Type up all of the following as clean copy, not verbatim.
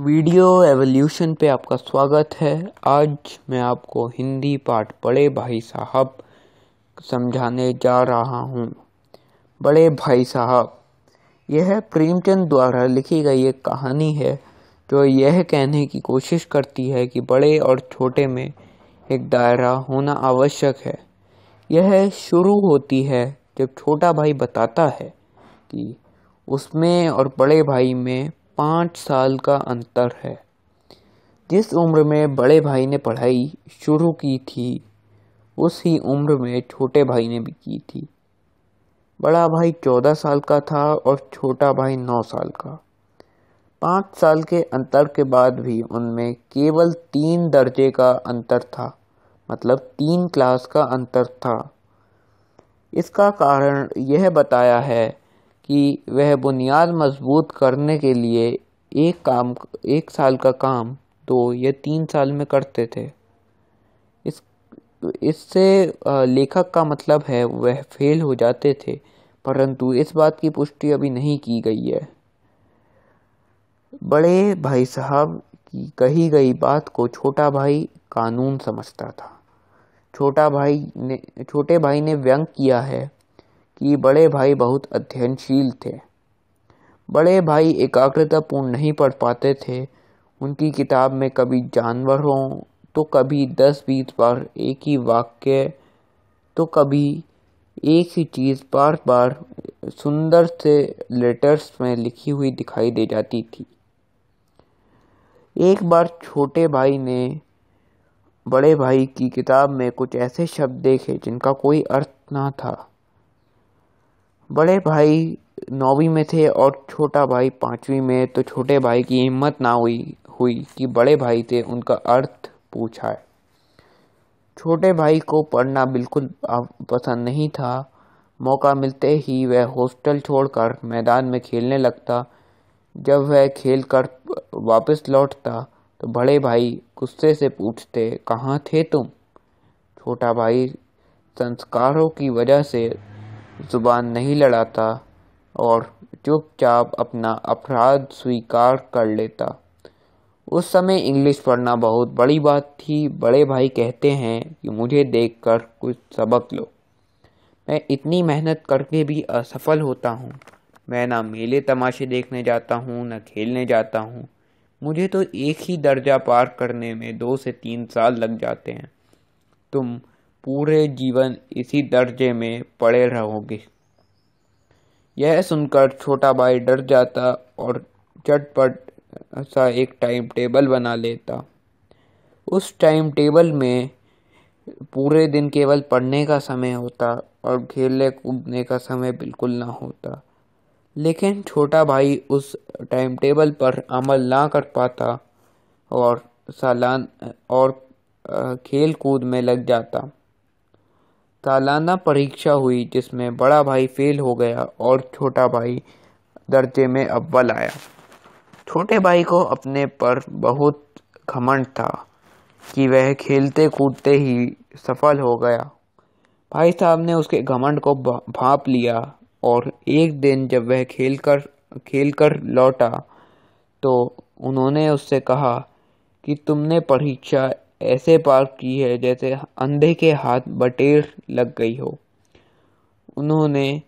Video evolution पे आपका स्वागत है। आज मैं आपको हिंदी पाठ बड़े भाई साहब समझाने जा रहा हूँ। बड़े भाई साहब यह प्रेमचंद द्वारा लिखी गई एक कहानी है जो यह कहने की कोशिश करती है कि बड़े और छोटे में एक दायरा होना आवश्यक है। यह शुरू होती है जब छोटा भाई बताता है कि उसमें और बड़े भाई में 5 साल का अंतर है। जिस उम्र में बड़े भाई ने पढ़ाई शुरू की थी उसी उम्र में छोटे भाई ने भी की थी। बड़ा भाई 14 साल का था और छोटा भाई 9 साल का। 5 साल के अंतर के बाद भी उनमें केवल 3 दर्जे का अंतर था, मतलब 3 क्लास का अंतर था। इसका कारण यह बताया है कि वह बुनियाद मजबूत करने के लिए एक साल का काम 2 या 3 साल में करते थे। इससे लेखक का मतलब है वह फेल हो जाते थे, परंतु इस बात की पुष्टि अभी नहीं की गई है। बड़े भाई साहब की कही गई बात को छोटा भाई कानून समझता था। छोटे भाई ने व्यंग किया है कि बड़े भाई बहुत अध्ययनशील थे। बड़े भाई एकाग्रतापूर्ण नहीं पढ़ पाते थे। उनकी किताब में कभी जानवरों तो कभी 10-20 बार एक ही वाक्य तो कभी एक ही चीज़ बार बार सुंदर से लेटर्स में लिखी हुई दिखाई दे जाती थी। एक बार छोटे भाई ने बड़े भाई की किताब में कुछ ऐसे शब्द देखे जिनका कोई अर्थ ना था। बड़े भाई 9वीं में थे और छोटा भाई 5वीं में, तो छोटे भाई की हिम्मत ना हुई कि बड़े भाई से उनका अर्थ पूछा है। छोटे भाई को पढ़ना बिल्कुल पसंद नहीं था। मौका मिलते ही वह हॉस्टल छोड़कर मैदान में खेलने लगता। जब वह खेल कर वापस लौटता तो बड़े भाई गुस्से से पूछते, कहाँ थे तुम? छोटा भाई संस्कारों की वजह से जुबान नहीं लड़ाता और चुपचाप अपना अपराध स्वीकार कर लेता। उस समय इंग्लिश पढ़ना बहुत बड़ी बात थी। बड़े भाई कहते हैं कि मुझे देखकर कुछ सबक लो। मैं इतनी मेहनत करके भी असफल होता हूँ। मैं ना मेले तमाशे देखने जाता हूँ न खेलने जाता हूँ। मुझे तो एक ही दर्जा पार करने में 2 से 3 साल लग जाते हैं। तुम पूरे जीवन इसी दर्जे में पड़े रहोगे। यह सुनकर छोटा भाई डर जाता और झटपट सा एक टाइम टेबल बना लेता। उस टाइम टेबल में पूरे दिन केवल पढ़ने का समय होता और खेलने कूदने का समय बिल्कुल ना होता। लेकिन छोटा भाई उस टाइम टेबल पर अमल ना कर पाता और खेल कूद में लग जाता। सालाना परीक्षा हुई जिसमें बड़ा भाई फेल हो गया और छोटा भाई दर्जे में अव्वल आया। छोटे भाई को अपने पर बहुत घमंड था कि वह खेलते कूदते ही सफल हो गया। भाई साहब ने उसके घमंड को भांप लिया और एक दिन जब वह खेलकर लौटा तो उन्होंने उससे कहा कि तुमने परीक्षा ऐसे पार की है जैसे अंधे के हाथ बटेर लग गई हो। उन्होंने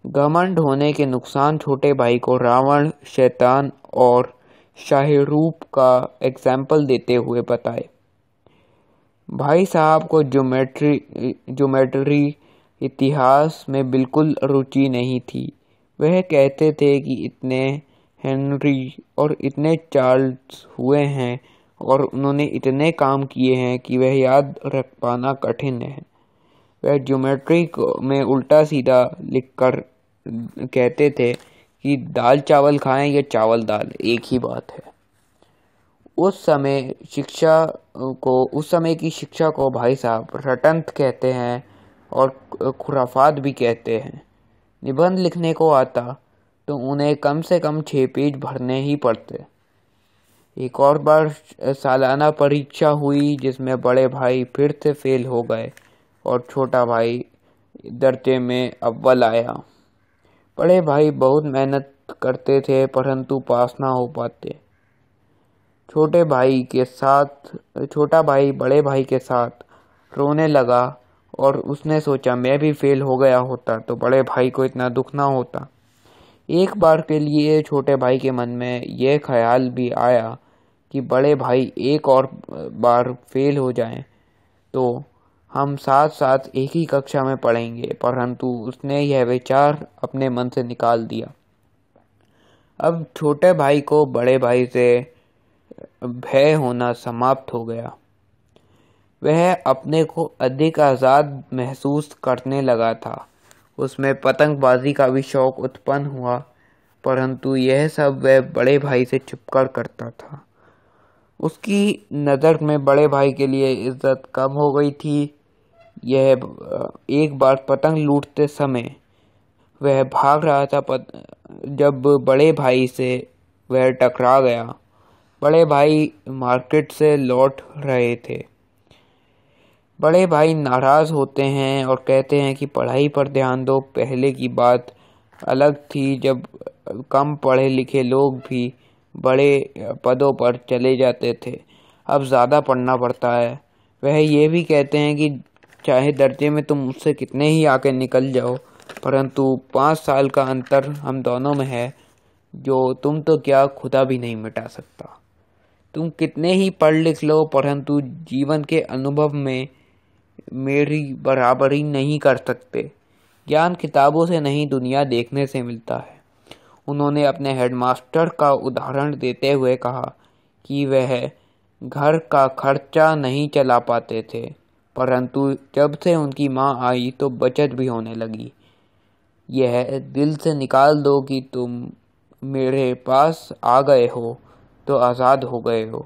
घमंड होने के नुकसान छोटे भाई को रावण, शैतान और शाहरुख का एग्जाम्पल देते हुए बताए। भाई साहब को ज्योमेट्री इतिहास में बिल्कुल रुचि नहीं थी। वह कहते थे कि इतने हेनरी और इतने चार्ल्स हुए हैं और उन्होंने इतने काम किए हैं कि वह याद रख पाना कठिन है। वह ज्योमेट्री में उल्टा सीधा लिखकर कहते थे कि दाल चावल खाएं या चावल दाल, एक ही बात है। उस समय की शिक्षा को भाई साहब रटंत कहते हैं और खुराफात भी कहते हैं। निबंध लिखने को आता तो उन्हें कम से कम 6 पेज भरने ही पड़ते। एक और बार सालाना परीक्षा हुई जिसमें बड़े भाई फिर से फेल हो गए और छोटा भाई दर्जे में अव्वल आया। बड़े भाई बहुत मेहनत करते थे परंतु पास ना हो पाते। छोटा भाई बड़े भाई के साथ रोने लगा और उसने सोचा मैं भी फेल हो गया होता तो बड़े भाई को इतना दुख ना होता। एक बार के लिए छोटे भाई के मन में यह ख्याल भी आया कि बड़े भाई एक और बार फेल हो जाएं तो हम साथ साथ एक ही कक्षा में पढ़ेंगे, परंतु उसने यह विचार अपने मन से निकाल दिया। अब छोटे भाई को बड़े भाई से भय होना समाप्त हो गया। वह अपने को अधिक आज़ाद महसूस करने लगा था। उसमें पतंगबाजी का भी शौक उत्पन्न हुआ, परंतु यह सब वह बड़े भाई से छिपकर करता था। उसकी नज़र में बड़े भाई के लिए इज्जत कम हो गई थी। यह एक बार पतंग लूटते समय वह भाग रहा था, जब बड़े भाई से वह टकरा गया। बड़े भाई मार्केट से लौट रहे थे। बड़े भाई नाराज़ होते हैं और कहते हैं कि पढ़ाई पर ध्यान दो। पहले की बात अलग थी, जब कम पढ़े लिखे लोग भी बड़े पदों पर चले जाते थे। अब ज़्यादा पढ़ना पड़ता है। वह ये भी कहते हैं कि चाहे दर्जे में तुम मुझसे कितने ही आके निकल जाओ, परंतु 5 साल का अंतर हम दोनों में है, जो तुम तो क्या खुदा भी नहीं मिटा सकता। तुम कितने ही पढ़ लिख लो, परंतु जीवन के अनुभव में मेरी बराबरी नहीं कर सकते। ज्ञान किताबों से नहीं, दुनिया देखने से मिलता है। उन्होंने अपने हेडमास्टर का उदाहरण देते हुए कहा कि वह घर का खर्चा नहीं चला पाते थे, परंतु जब से उनकी माँ आई तो बचत भी होने लगी। यह दिल से निकाल दो कि तुम मेरे पास आ गए हो तो आज़ाद हो गए हो।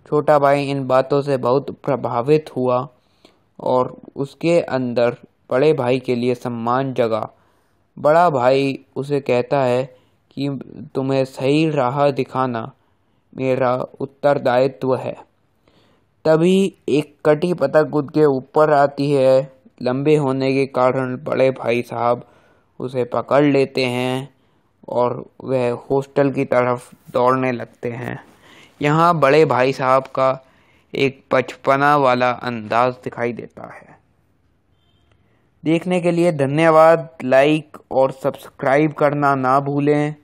छोटा भाई इन बातों से बहुत प्रभावित हुआ और उसके अंदर बड़े भाई के लिए सम्मान जगा। बड़ा भाई उसे कहता है कि तुम्हें सही राह दिखाना मेरा उत्तरदायित्व है। तभी एक कटी पतंग उसके ऊपर आती है। लंबे होने के कारण बड़े भाई साहब उसे पकड़ लेते हैं और वह हॉस्टल की तरफ दौड़ने लगते हैं। यहाँ बड़े भाई साहब का एक बचपना वाला अंदाज दिखाई देता है। देखने के लिए धन्यवाद। लाइक और सब्सक्राइब करना ना भूलें।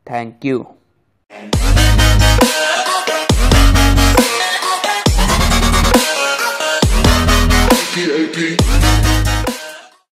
Thank you.